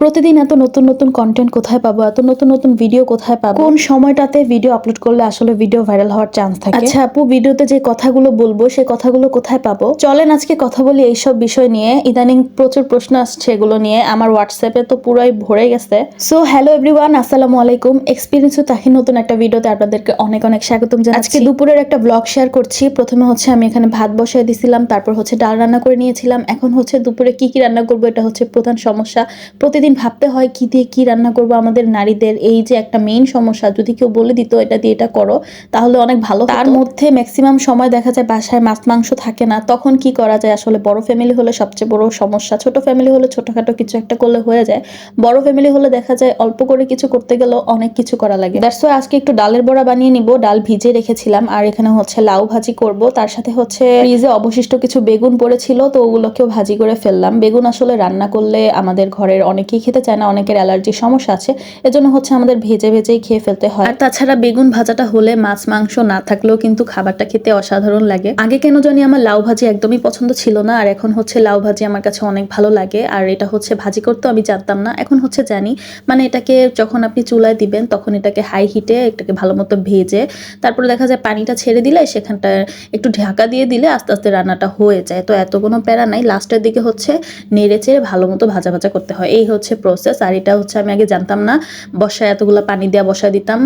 প্রতিদিন এত নতুন নতুন কন্টেন্ট কোথায় পাবো, এত নতুন নতুন ভিডিও কোথায় পাবো, কোন সময়টাতে ভিডিও আপলোড করলে আসলে ভিডিও ভাইরাল হওয়ার চান্স থাকে। আচ্ছা আপু, ভিডিওতে যে কথাগুলো বলবো সেই কথাগুলো কোথায় পাবো? চলেন আজকে কথা বলি এইসব বিষয় নিয়ে। ইদানিং প্রচুর প্রশ্ন আসছে এগুলো নিয়ে, আমার হোয়াটসঅ্যাপে তো পুরাই ভরে গেছে। সো হ্যালো এভরিওয়ান, আসসালামু আলাইকুম। এক্সপিরিয়েন্স উইথ তাহি নতুন একটা ভিডিওতে আপনাদেরকে অনেক অনেক স্বাগতম জানাচ্ছি। আজকে দুপুরের একটা ব্লগ শেয়ার করছি। প্রথমে হচ্ছে আমি এখানে ভাত বসায় দিছিলাম, তারপর হচ্ছে ডাল রান্না করে নিয়েছিলাম। এখন হচ্ছে দুপুরে কি কি রান্না করবো, এটা হচ্ছে প্রধান সমস্যা। প্রতিদিন ভাবতে হয় কি দিয়ে কি রান্না করবো। আমাদের নারীদের এই যে একটা মেইন সমস্যা, যদি কেউ বলে দিত এটা দিয়ে এটা করো তাহলে অনেক ভালো। তার মধ্যে ম্যাক্সিমাম সময় দেখা যায় বাসায় মাছ মাংস থাকে না, তখন কি করা যায়? আসলে বড় ফ্যামিলি হলে সবচেয়ে বড় সমস্যা, ছোট ফ্যামিলি হলে ছোটখাটো কিছু একটা করলে হয়ে যায়, বড় ফ্যামিলি হলে দেখা যায় অল্প করে কিছু করতে গেলেও অনেক কিছু করা লাগে। দ্যাটস ওয়াই আজকে একটু ডালের বড়া বানিয়ে নিব। ডাল ভিজে রেখেছিলাম, আর এখানে হচ্ছে লাউ ভাজি করব। তার সাথে হচ্ছে ফ্রিজে অবশিষ্ট কিছু বেগুন পড়েছিল, তো ওগুলোকেও ভাজি করে ফেললাম। বেগুন আসলে রান্না করলে আমাদের ঘরের অনেকেই খেতে চায় না, অনেকের অ্যালার্জির সমস্যা আছে, এজন্য হচ্ছে আমাদের ভেজে ভেজেই খেয়ে ফেলতে হয়। আর তাছাড়া বেগুন ভাজাটা হলে মাছ মাংস না থাকলেও কিন্তু খাবারটা খেতে অসাধারণ লাগে। আগে কেন জানি আমার লাউ ভাজি একদমই পছন্দ ছিল না, আর এখন হচ্ছে লাউ ভাজি আমার কাছে অনেক ভালো লাগে। আর এটা হচ্ছে ভাজি করতে আমি জানতাম না, এখন হচ্ছে জানি। মানে এটাকে যখন আপনি চুলায় দিবেন তখন এটাকে হাই হিটে এটাকে ভালো মতো ভেজে তারপরে দেখা যায় পানিটা ছেড়ে দিলে সেখানটা একটু ঢাকা দিয়ে দিলে আস্তে আস্তে রান্নাটা হয়ে যায়। তো এত কোনো প্যারা নাই, লাস্টের দিকে হচ্ছে নেড়ে চেড়ে ভালো মতো ভাজা ভাজা করতে হয়, এই হচ্ছে প্রসেস। আর এটা হচ্ছে আমি আগে জানতাম না, বসায় এতগুলো পানি দেওয়া বসায় দিতাম,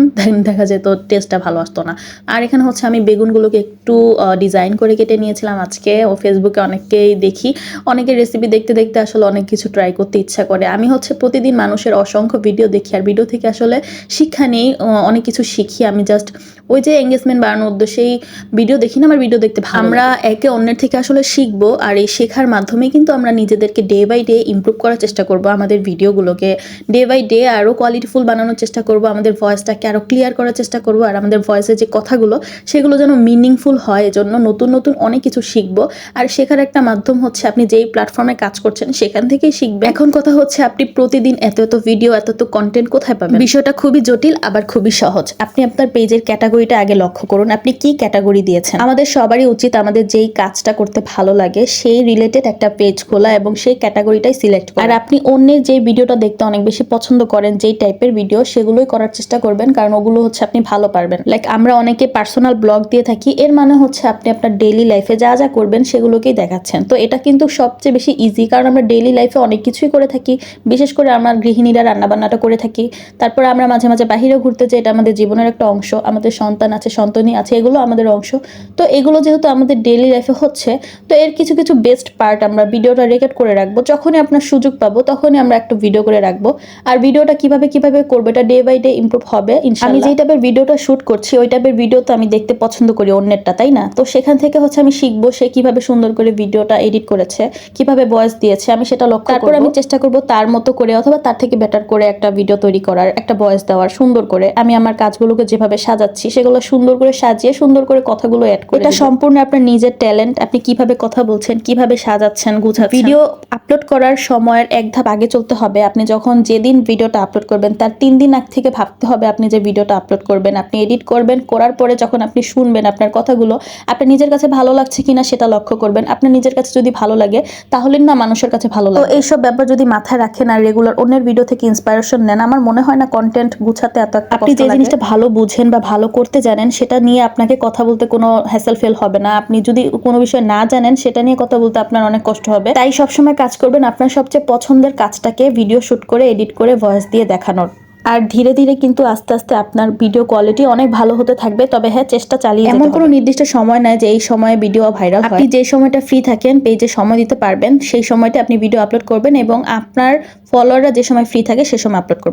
দেখা যেত টেস্টটা ভালো আসতো না। আর এখানে হচ্ছে আমি বেগুনগুলোকে একটু ডিজাইন করে কেটে নিয়েছিলাম আজকে। ও ফেসবুকে অনেককেই দেখি, অনেকের রেসিপি দেখতে দেখতে আসলে অনেক কিছু ট্রাই করতে ইচ্ছা করে। আমি হচ্ছে প্রতিদিন মানুষের অসংখ্য ভিডিও দেখি, আর ভিডিও থেকে আসলে শিক্ষা নেই, অনেক কিছু শিখি। আমি জাস্ট ওই যে এঙ্গেজমেন্ট বাড়ানোর উদ্দেশ্যেই ভিডিও দেখি না, আমার ভিডিও দেখতে ভালো। আমরা একে অন্যের থেকে আসলে শিখবো, আর এই শেখার মাধ্যমেই কিন্তু আমরা নিজেদেরকে ডে বাই ডে ইমপ্রুভ করার চেষ্টা করব। আমাদের ভিডিওগুলোকে ডে বাই ডে আরও কোয়ালিটিফুল বানানোর চেষ্টা করব, আমাদের ভয়েসটাকে আরও ক্লিয়ার করার চেষ্টা করব, আর আমাদের ভয়েসের যে কথাগুলো সেগুলো যেন মিনিংফুল হয়। এজন্য নতুন নতুন অনেক কিছু শিখবো, আর শেখার একটা মাধ্যম হচ্ছে আপনি যেই প্ল্যাটফর্মে কাজ করছেন সেখান থেকেই শিখবেন। এখন কথা হচ্ছে আপনি প্রতিদিন এত এত ভিডিও এত এত কন্টেন্ট কোথায় পাবেন? বিষয়টা খুবই জটিল আবার খুবই সহজ। আপনি আপনার পেজের ক্যাটাগরিটা আগে লক্ষ্য করুন, আপনি কি ক্যাটাগরি দিয়েছেন। আমাদের সবারই উচিত আমাদের যেই কাজটা করতে ভালো লাগে সেই রিলেটেড একটা পেজ খোলা এবং সেই ক্যাটাগরিটাই সিলেক্ট করা। আর আপনি অন্যের যেই ভিডিওটা দেখতে অনেক বেশি পছন্দ করেন, যেই টাইপের ভিডিও, সেগুলোই করার চেষ্টা করবেন, কারণ ওগুলো হচ্ছে আপনি ভালো পারবেন। লাইক আমরা অনেকে পার্সোনাল ব্লগ দিয়ে থাকি, এর মানে হচ্ছে আপনি আপনার ডেইলি লাইফে যা যা করবেন সেগুলোকেই দেখাচ্ছেন। তো এটা কিন্তু সবচেয়ে বেশি ইজি, কারণ আমরা ডেইলি লাইফে অনেক কিছুই করে থাকি, বিশেষ করে আমার গৃহিণীরা রান্নাবান্নাটা করে থাকি। তারপর আমরা মাঝে মাঝে বাহিরে ঘুরতে যাই, এটা আমাদের জীবনের একটা অংশ। আমাদের সন্তান আছে, সন্তানী আছে, এগুলো আমাদের অংশ। তো এগুলো যেহেতু আমাদের ডেইলি লাইফে হচ্ছে, তো এর কিছু কিছু বেস্ট পার্ট আমরা ভিডিওটা রেকর্ড করে রাখবো। যখনই আপনার সুযোগ পাবো তখনই আমরা একটা ভিডিও করে রাখবো। আর ভিডিওটা কিভাবে কিভাবে করবো এটা ডে বাই ডে ইমপ্রুভ হবে ইনশাআল্লাহ। আমি যেই টাইপের ভিডিওটা শুট করছি ওই টাইপের ভিডিও তো আমি দেখতে পছন্দ করি অন্যেরটা, তাই না? তো সেখান থেকে হচ্ছে আমি শিখবো সে কিভাবে সুন্দর করে ভিডিওটা এডিট করেছে, কিভাবে ভয়েস দিয়েছে, আমি সেটা লক্ষ্য করব। তারপর আমি চেষ্টা করব তার মতো করে অথবা তার থেকে বেটার করে একটা ভিডিও তৈরি করার, একটা ভয়েস দেওয়ার সুন্দর করে। আমি আমার কাজগুলোকে যেভাবে সাজাচ্ছি সেগুলো সুন্দর করে সাজিয়ে সুন্দর করে কথাগুলো অ্যাড করে, এটা সম্পূর্ণ আপনার নিজের ট্যালেন্ট। আপনি কিভাবে কথা বলছেন, কিভাবে সাজাচ্ছেন, গুছাচ্ছেন। ভিডিও আপলোড করার সময়ের এক ধাপ আগে চলতে হবে। আপনি যখন যেদিন ভিডিওটা আপলোড করবেন তার 3 দিন আগ থেকে ভাবতে হবে আপনি যে ভিডিওটা আপলোড করবেন, আপনি এডিট করবেন, করার পরে যখন আপনি শুনবেন আপনার কথাগুলো আপনার নিজের কাছে ভালো লাগছে কিনা সেটা লক্ষ্য করবেন। আপনার নিজের কাছে যদি ভালো লাগে তাহলে না মানুষের কাছে ভালো লাগে। তো এইসব ব্যাপার যদি মাথায় রাখেন আর রেগুলার অন্যের ভিডিও থেকে ইন্সপিরেশন নেন, আমার মনে হয় না কন্টেন্ট গুছাতে এত একটা আপনি যে জিনিসটা ভালো বুঝেন বা ভালো করতে জানেন সেটা নিয়ে আপনাকে কথা বলতে কোনো হ্যাসেল ফেল হবে না। আপনি যদি কোনো বিষয় না জানেন সেটা নিয়ে কথা বলতে আপনার অনেক কষ্ট হবে। তাই সবসময় কাজ করবেন আপনার সবচেয়ে পছন্দের কাজটাকে ভিডিও শুট করে এডিট করে ভয়েস দিয়ে দেখানোর। আর ধীরে ধীরে কিন্তু আস্তে আস্তে আপনার ভিডিও কোয়ালিটি অনেক ভালো হতে থাকবে। তবে হ্যাঁ, চেষ্টা চালিয়ে যেতে হবে। এমন কোনো নির্দিষ্ট সময় নাই যে এই সময়ে ভিডিও ভাইরাল হয়। আপনি যে সময়টা ফ্রি থাকেন, পেজে সময় দিতে পারবেন, সেই সময়টা আপনি ভিডিও আপলোড করবেন এবং আপনার ফলোয়াররা যে সময় ফ্রি থাকে সে সময় আপলোড করবেন।